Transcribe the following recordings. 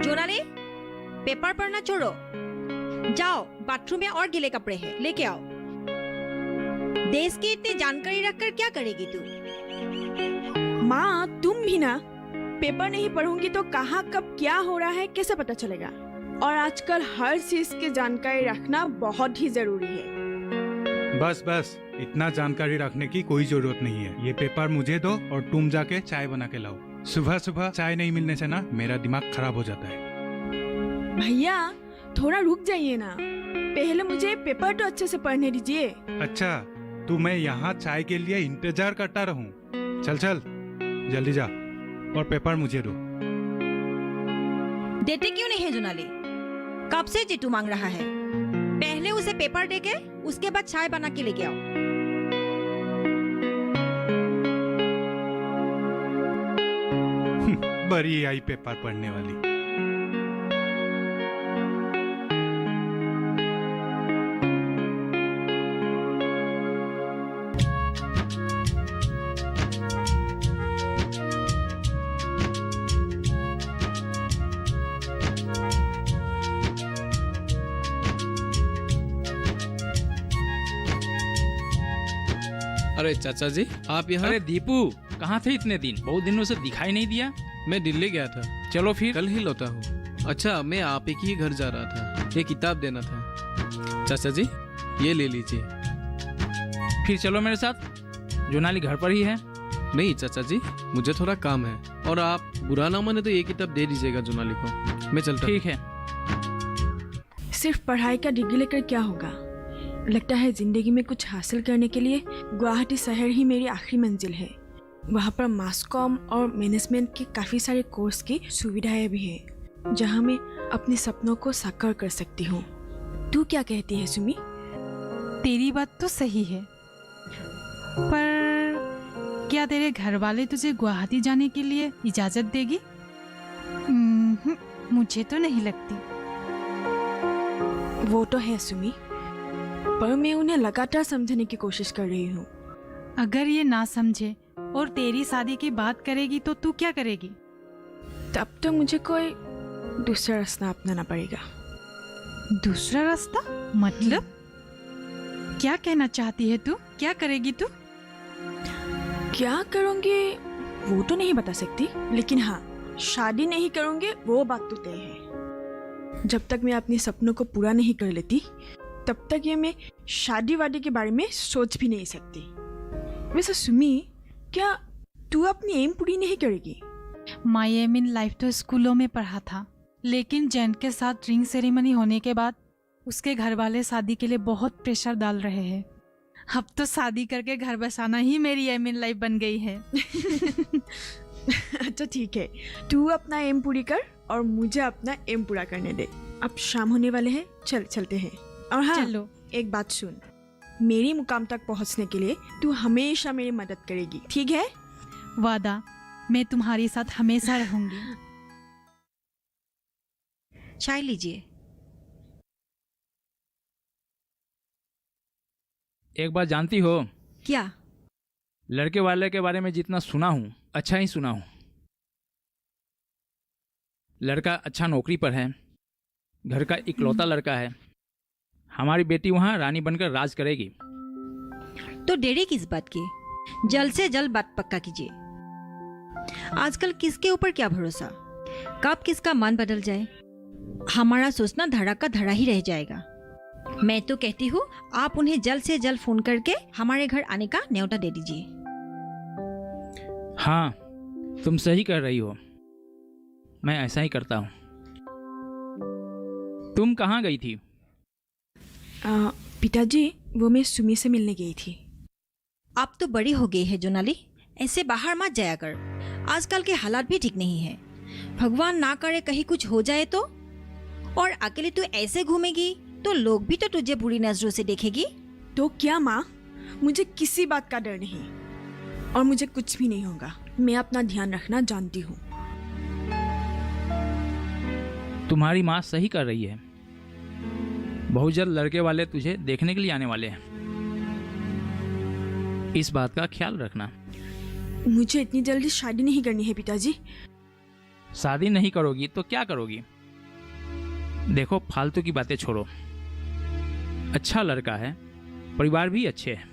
Jonali, paper पढ़ना छोड़ो, जाओ बाथरूम में और गीले कपड़े हैं, लेके आओ। देश की इतनी जानकारी रखकर क्या करेगी तू? माँ तुम भी ना, पेपर नहीं पढ़ूंगी तो कहाँ कब क्या हो रहा है कैसे पता चलेगा? और आजकल हर चीज की जानकारी रखना बहुत ही जरूरी है। बस बस, इतना जानकारी रखने की कोई जरूरत नहीं है। ये पेपर मुझे दो और तुम जाके चाय बना के लाओ। सुबह सुबह चाय नहीं मिलने से ना मेरा दिमाग खराब हो जाता है। भैया थोड़ा रुक जाइए ना, पहले मुझे पेपर तो अच्छे से पढ़ने दीजिए। अच्छा, तो मैं यहाँ चाय के लिए इंतजार करता रहूं? चल चल जल्दी जा और पेपर मुझे दो। देते क्यों नहीं है जोनाली? कब से जीतू मांग रहा है। पहले उसे पेपर देके उसके बाद चाय बना के लेके आओ। बड़ी आई पेपर पढ़ने वाली। अरे चाचा जी, आप यहाँ? अरे दीपू, कहाँ थे इतने दिन? बहुत दिनों से दिखाई नहीं दिया। मैं दिल्ली गया था, चलो फिर। कल ही लौटा हूँ। अच्छा, मैं आप ही के घर जा रहा था, ये किताब देना था। चाचा जी ये ले लीजिए। फिर चलो मेरे साथ। जोनाली घर पर ही है। नहीं चाचा जी, मुझे थोड़ा काम है, और आप बुरा ना माने तो ये किताब दे दीजिएगा जोनाली को। मैं चलता। ठीक है। सिर्फ पढ़ाई का डिग्री लेकर क्या होगा? लगता है जिंदगी में कुछ हासिल करने के लिए गुवाहाटी शहर ही मेरी आखिरी मंजिल है। वहाँ पर मास कॉम और मैनेजमेंट के काफ़ी सारे कोर्स की सुविधाएं भी है, जहाँ मैं अपने सपनों को साकार कर सकती हूँ। तू क्या कहती है सुमी? तेरी बात तो सही है, पर क्या तेरे घर वाले तुझे गुवाहाटी जाने के लिए इजाजत देगी? मुझे तो नहीं लगती। वो तो है सुमी, पर मैं उन्हें लगातार समझाने की कोशिश कर रही हूँ। अगर ये ना समझे और तेरी शादी की बात करेगी तो तू क्या करेगी? तब तो मुझे कोई दूसरा रास्ता अपनाना पड़ेगा। दूसरा रास्ता? मतलब क्या कहना चाहती है तू? क्या करेगी तू? क्या करूँगी वो तो नहीं बता सकती, लेकिन हाँ, शादी नहीं करूँगी वो बात तो तय है। जब तक मैं अपने सपनों को पूरा नहीं कर लेती तब तक ये मैं शादी वादी के बारे में सोच भी नहीं सकती। वैसे सुमी, क्या तू अपनी एम पूरी नहीं करेगी? माय एम इन लाइफ तो स्कूलों में पढ़ा था, लेकिन जैन के साथ रिंग सेरेमनी होने के बाद उसके घर वाले शादी के लिए बहुत प्रेशर डाल रहे हैं। अब तो शादी करके घर बसाना ही मेरी एम इन लाइफ बन गई है। अच्छा ठीक है, तू अपना एम पूरी कर और मुझे अपना एम पूरा करने दे। अब शाम होने वाले हैं, चलते हैं। और हाँ, चलो। एक बात सुन, मेरी मुकाम तक पहुंचने के लिए तू हमेशा मेरी मदद करेगी, ठीक है? वादा, मैं तुम्हारे साथ हमेशा रहूंगी। चाय लीजिए। एक बात जानती हो? क्या? लड़के वाले के बारे में जितना सुना हूँ, अच्छा ही सुना हूँ। लड़का अच्छा नौकरी पर है, घर का इकलौता लड़का है। हमारी बेटी वहाँ रानी बनकर राज करेगी। तो देरी किस बात की? जल्द से जल्द बात पक्का कीजिए। आजकल किसके ऊपर क्या भरोसा, कब किसका मन बदल जाए। हमारा सोचना धड़ा का धड़ा ही रह जाएगा। मैं तो कहती हूँ आप उन्हें जल्द से जल्द फोन करके हमारे घर आने का न्योता दे दीजिए। हाँ, तुम सही कर रही हो, मैं ऐसा ही करता हूँ। तुम कहाँ गई थी? पिताजी, वो मैं सुमी से मिलने गई थी। आप तो बड़ी हो गई है जोनाली, ऐसे बाहर मत जाया कर। आजकल के हालात भी ठीक नहीं है। भगवान ना करे कहीं कुछ हो जाए तो। और अकेले तू ऐसे घूमेगी तो लोग भी तो तुझे बुरी नजरों से देखेगी। तो क्या माँ, मुझे किसी बात का डर नहीं और मुझे कुछ भी नहीं होगा। मैं अपना ध्यान रखना जानती हूँ। तुम्हारी माँ सही कर रही है। बहुत जल्द लड़के वाले तुझे देखने के लिए आने वाले हैं, इस बात का ख्याल रखना। मुझे इतनी जल्दी शादी नहीं करनी है पिताजी। शादी नहीं करोगी तो क्या करोगी? देखो, फालतू की बातें छोड़ो। अच्छा लड़का है, परिवार भी अच्छे है,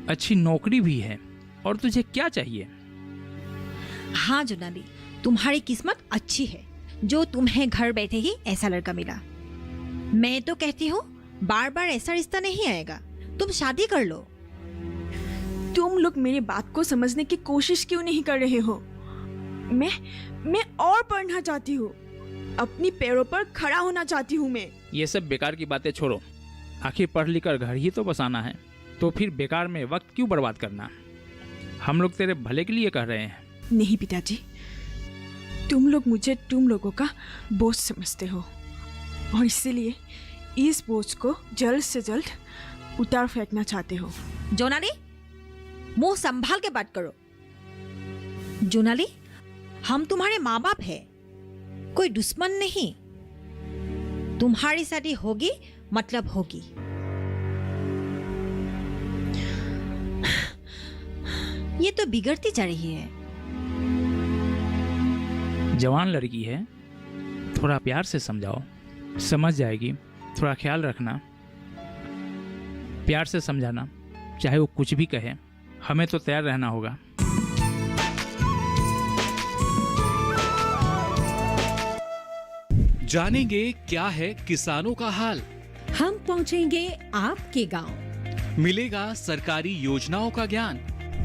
अच्छी नौकरी भी है, और तुझे क्या चाहिए? हाँ जुनाली, तुम्हारी किस्मत अच्छी है जो तुम्हें घर बैठे ही ऐसा लड़का मिला। मैं तो कहती हूँ बार बार ऐसा रिश्ता नहीं आएगा, तुम शादी कर लो। तुम लोग मेरी बात को समझने की कोशिश क्यों नहीं कर रहे हो? मैं और पढ़ना चाहती हूँ, अपनी पैरों पर खड़ा होना चाहती हूँ मैं। ये सब बेकार की बातें छोड़ो। आखिर पढ़ लिख कर घर ही तो बसाना है, तो फिर बेकार में वक्त क्यों बर्बाद करना? हम लोग तेरे भले के लिए कह रहे हैं। नहीं पिताजी, तुम लोग मुझे तुम लोगों का बोझ समझते हो, और इसीलिए इस बोझ को जल्द से जल्द उतार फेंकना चाहते हो। जोनाली, मुंह संभाल के बात करो। जोनाली, हम तुम्हारे माँ बाप हैं, कोई दुश्मन नहीं। तुम्हारी शादी होगी मतलब होगी। ये तो बिगड़ती जा रही है। जवान लड़की है, थोड़ा प्यार से समझाओ, समझ जाएगी। थोड़ा ख्याल रखना, प्यार से समझाना, चाहे वो कुछ भी कहे, हमें तो तैयार रहना होगा। जानेंगे क्या है किसानों का हाल, हम पहुंचेंगे आपके गांव। मिलेगा सरकारी योजनाओं का ज्ञान,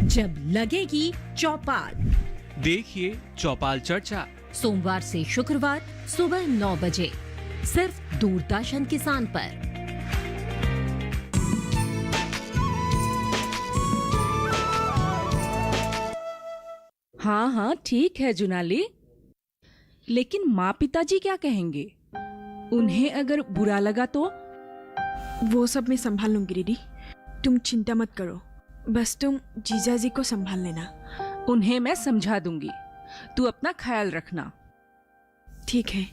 जब लगेगी चौपाल। देखिए चौपाल चर्चा, सोमवार से शुक्रवार सुबह 9 बजे, सिर्फ दूरदर्शन किसान पर। हाँ हाँ ठीक है जुनाली, लेकिन माँ पिताजी क्या कहेंगे? उन्हें अगर बुरा लगा तो? वो सब मैं संभाल लूंगी दीदी, तुम चिंता मत करो। बस तुम जीजा जी को संभाल लेना। उन्हें मैं समझा दूंगी, तू अपना ख्याल रखना। ठीक है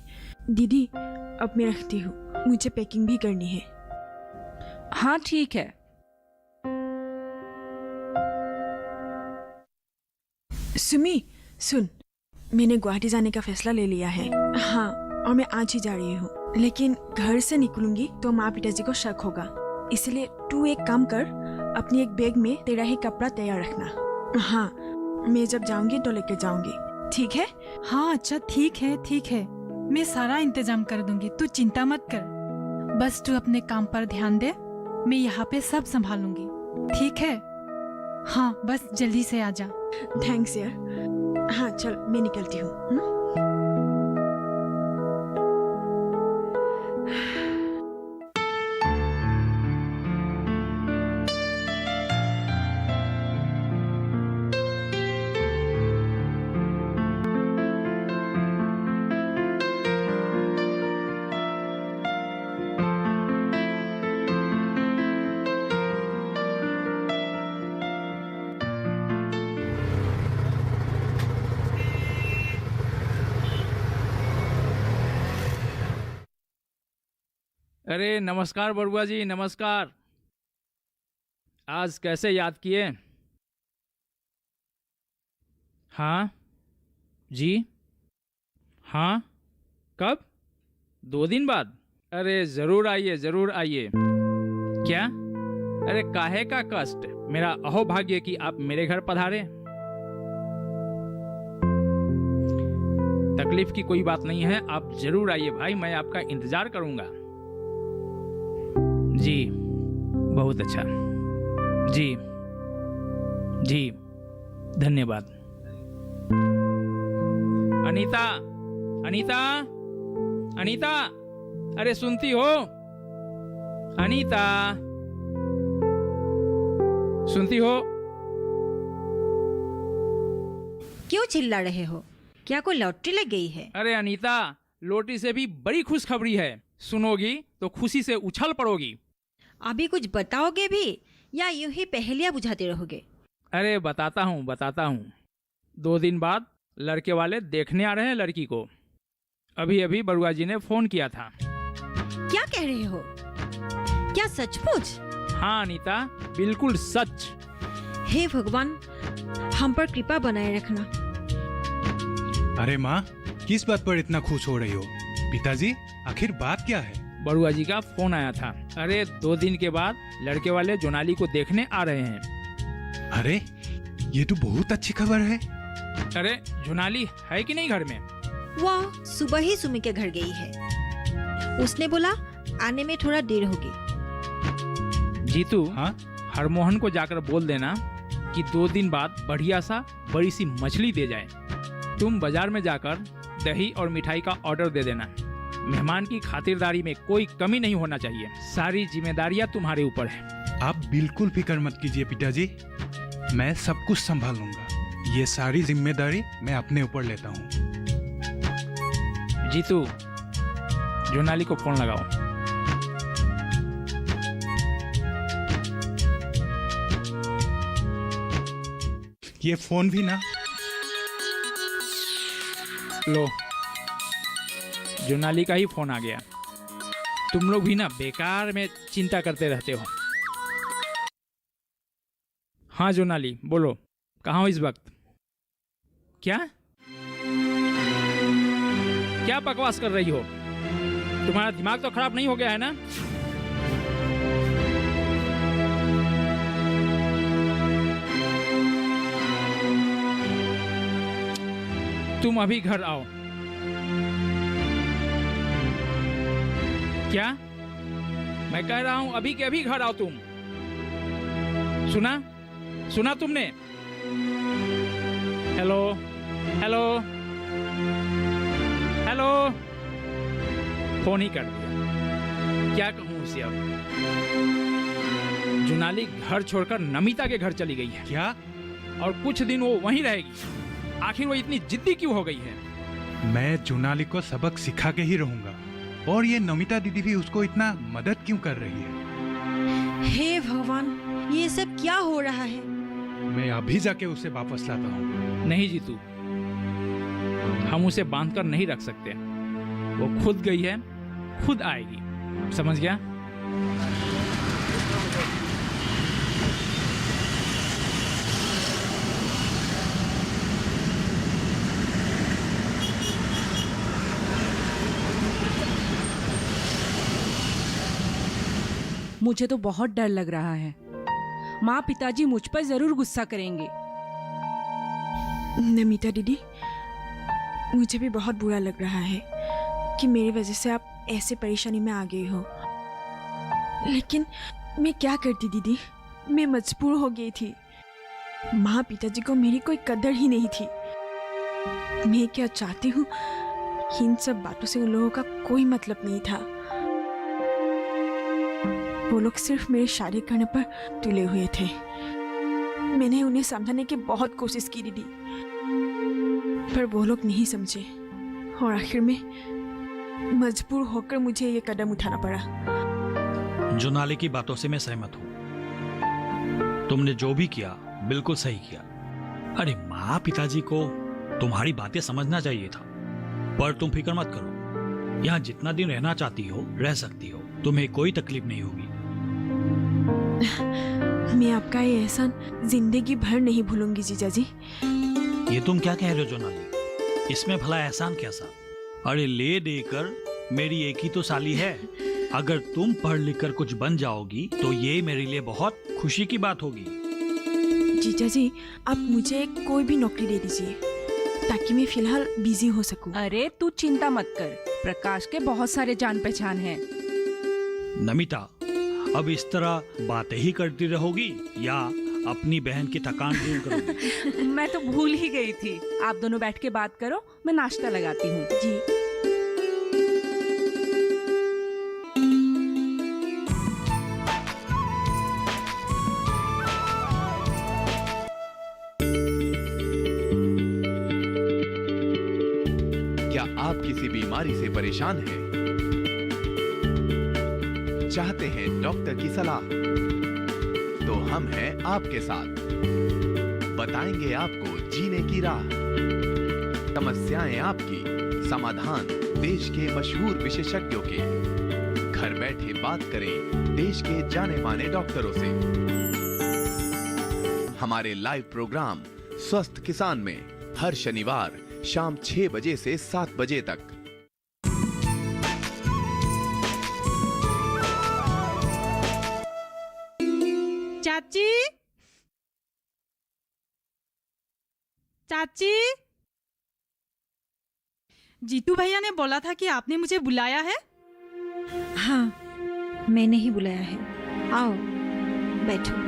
दीदी, अब मैं रखती हूँ, मुझे पैकिंग भी करनी है। हाँ ठीक है। सुमी सुन, मैंने गुवाहाटी जाने का फैसला ले लिया है। हाँ, और मैं आज ही जा रही हूँ, लेकिन घर से निकलूंगी तो माँ पिताजी को शक होगा, इसलिए तू एक काम कर, अपनी एक बैग में तेरा ही कपड़ा तैयार रखना। हाँ, मैं जब जाऊंगी तो लेकर जाऊंगी, ठीक है? हाँ अच्छा, ठीक है, मैं सारा इंतजाम कर दूंगी, तू चिंता मत कर। बस तू अपने काम पर ध्यान दे, मैं यहाँ पे सब संभालूंगी, ठीक है? हाँ, बस जल्दी से आ जा। थैंक्स यार। हाँ चल, मैं निकलती हूँ। अरे नमस्कार बरुआ जी, नमस्कार। आज कैसे याद किए? हाँ जी, हाँ कब? 2 दिन बाद? अरे ज़रूर आइए, ज़रूर आइए। क्या? अरे काहे का कष्ट, मेरा अहोभाग्य कि आप मेरे घर पधारे। तकलीफ की कोई बात नहीं है, आप जरूर आइए भाई, मैं आपका इंतजार करूंगा। जी बहुत अच्छा, जी जी धन्यवाद। अनीता, अनीता, अनीता, अरे सुनती हो? अनीता, सुनती हो? क्यों चिल्ला रहे हो? क्या कोई लॉटरी लग गई है? अरे अनीता, लोटरी से भी बड़ी खुशखबरी है, सुनोगी तो खुशी से उछल पड़ोगी। अभी कुछ बताओगे भी या यूं ही पहेलियां बुझाते रहोगे? अरे बताता हूँ, बताता हूँ। 2 दिन बाद लड़के वाले देखने आ रहे हैं लड़की को। अभी अभी बरुआ जी ने फोन किया था। क्या कह रहे हो? क्या सचमुच? हाँ अनीता, बिल्कुल सच। हे भगवान, हम पर कृपा बनाए रखना। अरे माँ, किस बात पर इतना खुश हो रही हो? पिताजी, आखिर बात क्या है? बड़ुआ जी का फोन आया था। अरे 2 दिन के बाद लड़के वाले जोनाली को देखने आ रहे हैं। अरे ये तो बहुत अच्छी खबर है। अरे जोनाली है कि नहीं घर में? वाह, सुबह ही सुमी के घर गई है। उसने बोला आने में थोड़ा देर होगी। जीतू, हाँ? हरमोहन को जाकर बोल देना कि 2 दिन बाद बढ़िया सा बड़ी सी मछली दे जाए। तुम बाजार में जाकर दही और मिठाई का ऑर्डर दे देना। मेहमान की खातिरदारी में कोई कमी नहीं होना चाहिए। सारी जिम्मेदारियां तुम्हारे ऊपर है। आप बिल्कुल फिक्र मत कीजिए पिताजी, मैं सब कुछ संभाल लूंगा। ये सारी जिम्मेदारी मैं अपने ऊपर लेता हूँ। जीतू, जोनाली को फोन लगाओ। ये फोन भी ना। लो, जोनाली का ही फोन आ गया। तुम लोग भी ना बेकार में चिंता करते रहते हो। हाँ जोनाली, बोलो, कहाँ हो इस वक्त? क्या क्या बकवास कर रही हो? तुम्हारा दिमाग तो खराब नहीं हो गया है ना? तुम अभी घर आओ। क्या? मैं कह रहा हूं अभी के अभी घर आओ तुम। सुना तुमने? Hello hello hello. फोन ही कर दिया। क्या कहूं उसे अब? जोनाली घर छोड़कर नमिता के घर चली गई है। क्या? और कुछ दिन वो वहीं रहेगी। आखिर वो इतनी जिद्दी क्यों हो गई है? मैं जोनाली को सबक सिखा के ही रहूंगा। और ये नमिता दीदी भी उसको इतना मदद क्यों कर रही है? हे भगवान, ये सब क्या हो रहा है? मैं अभी जाके उसे वापस लाता हूँ। नहीं जीतू, हम उसे बांधकर नहीं रख सकते। वो खुद गई है, खुद आएगी। समझ गया? मुझे तो बहुत डर लग रहा है। माँ पिताजी मुझ पर जरूर गुस्सा करेंगे। नमिता दीदी, मुझे भी बहुत बुरा लग रहा है कि मेरी वजह से आप ऐसे परेशानी में आ गए हो। लेकिन मैं क्या करती दीदी, मैं मजबूर हो गई थी। माँ पिताजी को मेरी कोई कदर ही नहीं थी। मैं क्या चाहती हूँ, इन सब बातों से उन लोगों का कोई मतलब नहीं था। वो लोग सिर्फ मेरी शादी करने पर तुले हुए थे। मैंने उन्हें समझाने की बहुत कोशिश की दीदी, पर वो लोग नहीं समझे और आखिर में मजबूर होकर मुझे ये कदम उठाना पड़ा। जोनाली की बातों से मैं सहमत हूँ। तुमने जो भी किया बिल्कुल सही किया। अरे माँ पिताजी को तुम्हारी बातें समझना चाहिए था। पर तुम फिक्र मत करो, यहाँ जितना दिन रहना चाहती हो रह सकती हो। तुम्हें कोई तकलीफ नहीं होगी। मैं आपका ये एहसान जिंदगी भर नहीं भूलूंगी जीजा जी। ये तुम क्या कह रहे हो जोनाली? इसमें भला एहसान कैसा? अरे ले देकर मेरी एक ही तो साली है। अगर तुम पढ़ लिख कर कुछ बन जाओगी तो ये मेरे लिए बहुत खुशी की बात होगी। जीजा जी, आप मुझे कोई भी नौकरी दे दीजिए ताकि मैं फिलहाल बिजी हो सकूं। अरे तू चिंता मत कर, प्रकाश के बहुत सारे जान पहचान हैं। नमिता, अब इस तरह बातें ही करती रहोगी या अपनी बहन की थकान दूर करोगी? मैं तो भूल ही गई थी। आप दोनों बैठ के बात करो, मैं नाश्ता लगाती हूँ। जी। क्या आप किसी बीमारी से परेशान हैं? चाहते हैं डॉक्टर की सलाह? तो हम हैं आपके साथ। बताएंगे आपको जीने की राह। समस्याएं आपकी, समाधान देश के मशहूर विशेषज्ञों के। घर बैठे बात करें देश के जाने माने डॉक्टरों से। हमारे लाइव प्रोग्राम स्वस्थ किसान में हर शनिवार शाम 6 बजे से 7 बजे तक। चाची, चाची, जीतू भैया ने बोला था कि आपने मुझे बुलाया है। हाँ, मैंने ही बुलाया है। आओ बैठो।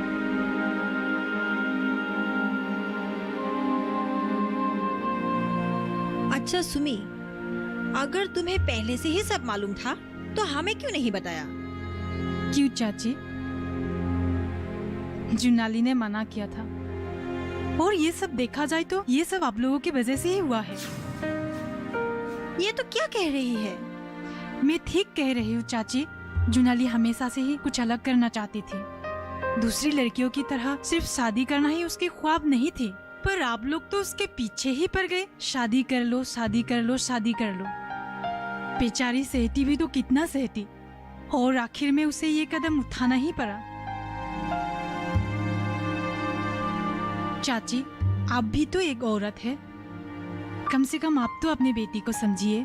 अच्छा सुमी, अगर तुम्हें पहले से ही सब मालूम था तो हमें क्यों नहीं बताया? क्यों चाची? जुनाली ने मना किया था, और ये सब देखा जाए तो ये सब आप लोगों की वजह से ही हुआ है। ये तो क्या कह रही है? मैं ठीक कह रही हूँ चाची। जुनाली हमेशा से ही कुछ अलग करना चाहती थी। दूसरी लड़कियों की तरह सिर्फ शादी करना ही उसके ख्वाब नहीं थे, पर आप लोग तो उसके पीछे ही पड़ गए। शादी कर लो, शादी कर लो, शादी कर लो। बेचारी सहती भी तो कितना सहती, और आखिर में उसे ये कदम उठाना ही पड़ा। चाची, आप भी तो एक औरत है, कम से कम आप तो अपनी बेटी को समझिए,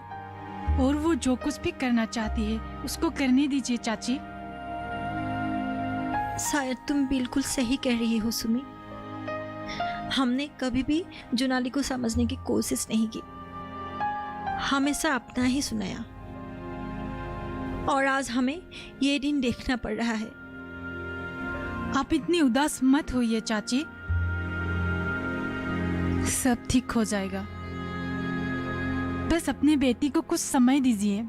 और वो जो कुछ भी करना चाहती है उसको करने दीजिए चाची। शायद तुम बिल्कुल सही कह रही हो सुमी। हमने कभी भी जुनाली को समझने की कोशिश नहीं की, हमेशा अपना ही सुनाया, और आज हमें ये दिन देखना पड़ रहा है। आप इतनी उदास मत होइए चाची, सब ठीक हो जाएगा। बस अपने बेटी को कुछ समय दीजिए।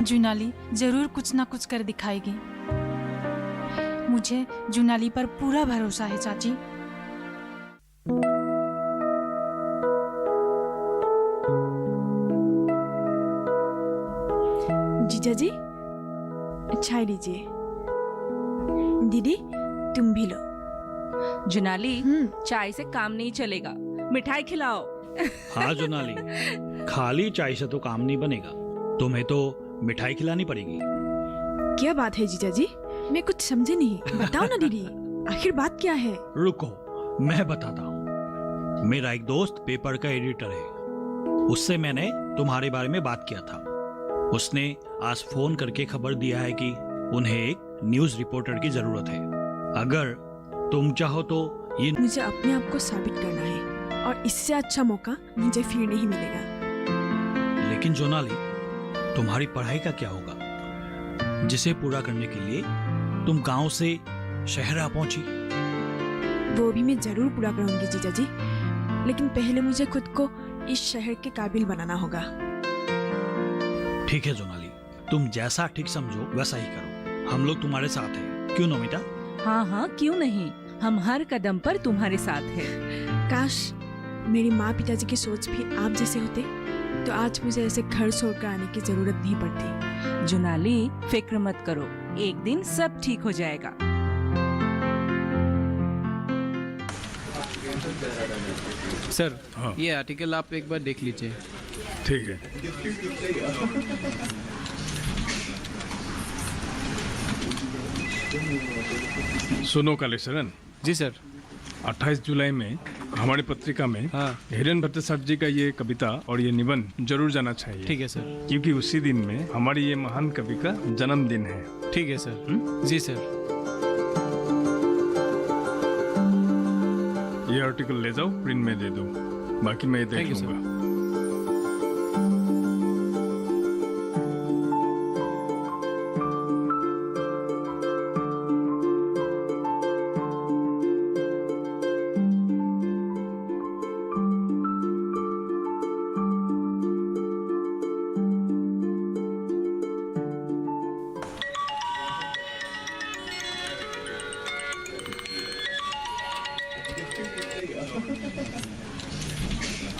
जुनाली जरूर कुछ ना कुछ कर दिखाएगी। मुझे जुनाली पर पूरा भरोसा है चाची। जीजा जी, चाय लीजिए। दीदी, तुम भी लो। जुनाली, चाय से काम नहीं चलेगा, मिठाई खिलाओ। हाँ जुनाली, खाली चाय से तो काम नहीं बनेगा, तुम्हें तो मिठाई खिलानी पड़ेगी। क्या बात है जीजा जी? मैं कुछ समझे नहीं, बताओ ना दीदी, आखिर बात क्या है? रुको, मैं बताता हूँ। मेरा एक दोस्त पेपर का एडिटर है, उससे मैंने तुम्हारे बारे में बात किया था। उसने आज फोन करके खबर दिया है कि उन्हें एक न्यूज रिपोर्टर की जरूरत है। अगर तुम चाहो तो ये मुझे अपने आप को साबित करना है, और इससे अच्छा मौका मुझे फिर नहीं मिलेगा। लेकिन जोनाली, तुम्हारी पढ़ाई का क्या होगा, जिसे पूरा करने के लिए तुम गांव से शहर आ पहुंची? वो भी मैं जरूर पूरा करूंगी जीजा जी, लेकिन पहले मुझे खुद को इस शहर के काबिल बनाना होगा। ठीक है जोनाली, तुम जैसा ठीक समझो वैसा ही करो, हम लोग तुम्हारे साथ हैं। क्यों नमिता? हाँ हाँ, क्यों नहीं, हम हर कदम पर तुम्हारे साथ हैं। काश मेरी माँ पिताजी की सोच भी आप जैसे होते, तो आज मुझे ऐसे घर छोड़कर आने की जरूरत नहीं पड़ती। जुनाली, फिक्र मत करो, एक दिन सब ठीक हो जाएगा। सर, हाँ। ये आर्टिकल आप एक बार देख लीजिए। ठीक है। सुनो कालेश्वरन जी सर। 28 जुलाई में हमारी पत्रिका में हाँ। हिरेन भट्टाचार्य जी का ये कविता और ये निबंध जरूर जाना चाहिए। ठीक है सर। क्योंकि उसी दिन में हमारी ये महान कवि का जन्मदिन है। ठीक है सर। जी सर। ये आर्टिकल ले जाओ, प्रिंट में दे दो, बाकी मैं देख Thank you, sir. लूंगा।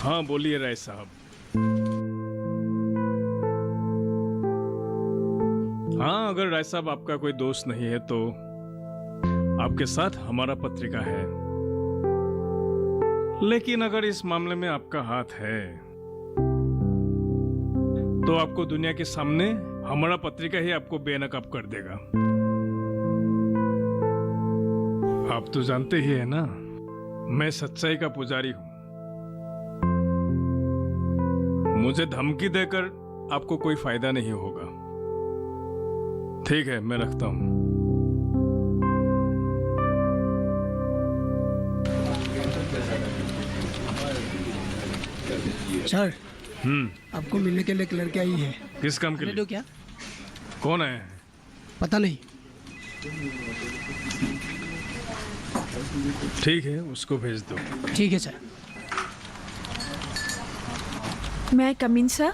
हाँ बोलिए राय साहब। हाँ, अगर राय साहब आपका कोई दोस्त नहीं है तो आपके साथ हमारा पत्रिका है, लेकिन अगर इस मामले में आपका हाथ है तो आपको दुनिया के सामने हमारा पत्रिका ही आपको बेनकाब कर देगा। आप तो जानते ही है ना, मैं सच्चाई का पुजारी हूं। मुझे धमकी देकर आपको कोई फायदा नहीं होगा। ठीक है, मैं रखता हूं। सर, आपको मिलने के लिए एक लड़की आई है। किस काम के लिए? क्या? कौन है? पता नहीं। ठीक है, उसको भेज दो। ठीक है सर। मैं कम इन सर?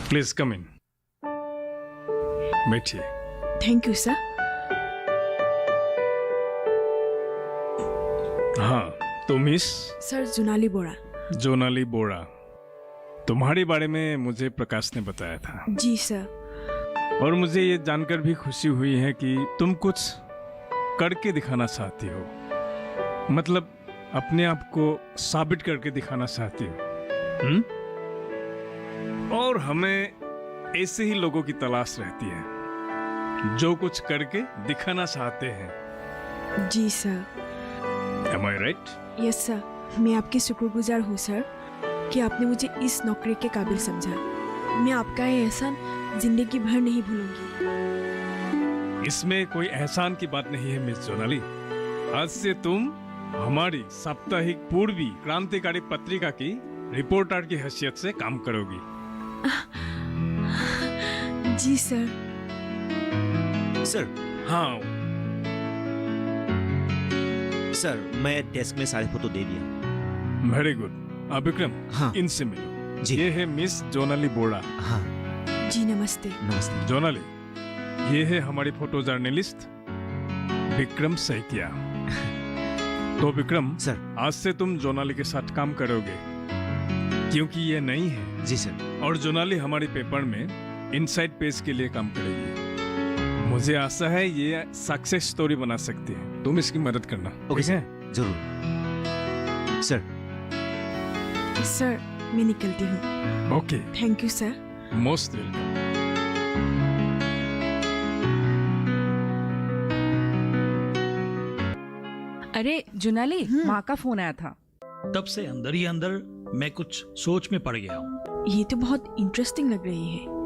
प्लीज कम इन। बैठिए। Thank you sir. हाँ, तो मिस? सर, जुनाली बोरा। जोनाली बोरा, तुम्हारे बारे में मुझे प्रकाश ने बताया था। जी सर। और मुझे ये जानकर भी खुशी हुई है कि तुम कुछ करके दिखाना चाहती हो, मतलब अपने आप को साबित करके दिखाना चाहती हो। और हमें ऐसे ही लोगों की तलाश रहती है जो कुछ करके दिखाना चाहते हैं। जी sir. Am I right? Yes sir, मैं आपकी शुक्रगुजार हूँ सर कि आपने मुझे इस नौकरी के काबिल समझा। मैं आपका ये एहसान जिंदगी भर नहीं भूलूंगी। इसमें कोई एहसान की बात नहीं है मिस जोनाली। आज से तुम हमारी साप्ताहिक पूर्वी क्रांतिकारी पत्रिका की रिपोर्टर की हैसियत से काम करोगी। जी सर। सर। हाँ सर, मैं डेस्क में सारे फोटो दे दिया। Very good. विक्रम, हाँ। इनसे मिलो। जी। ये है मिस जोनाली बोरा। हाँ। जी नमस्ते। नमस्ते। जोनाली, ये है हमारी फोटो जर्नलिस्ट विक्रम सैकिया। तो विक्रम सर, आज से तुम जोनाली के साथ काम करोगे क्योंकि ये नई है। जी सर। और जोनाली हमारी पेपर में इनसाइड पेज के लिए काम करेगी। मुझे आशा है ये सक्सेस स्टोरी बना सकती है। तुम इसकी मदद करना। ओके ठीक है? जरूर। सर। सर, मैं निकलती हूँ। Okay. Thank you sir. Most welcome. अरे जुनाली, माँ का फोन आया था। तब से अंदर ही अंदर मैं कुछ सोच में पड़ गया हूँ। ये तो बहुत इंटरेस्टिंग लग रही है।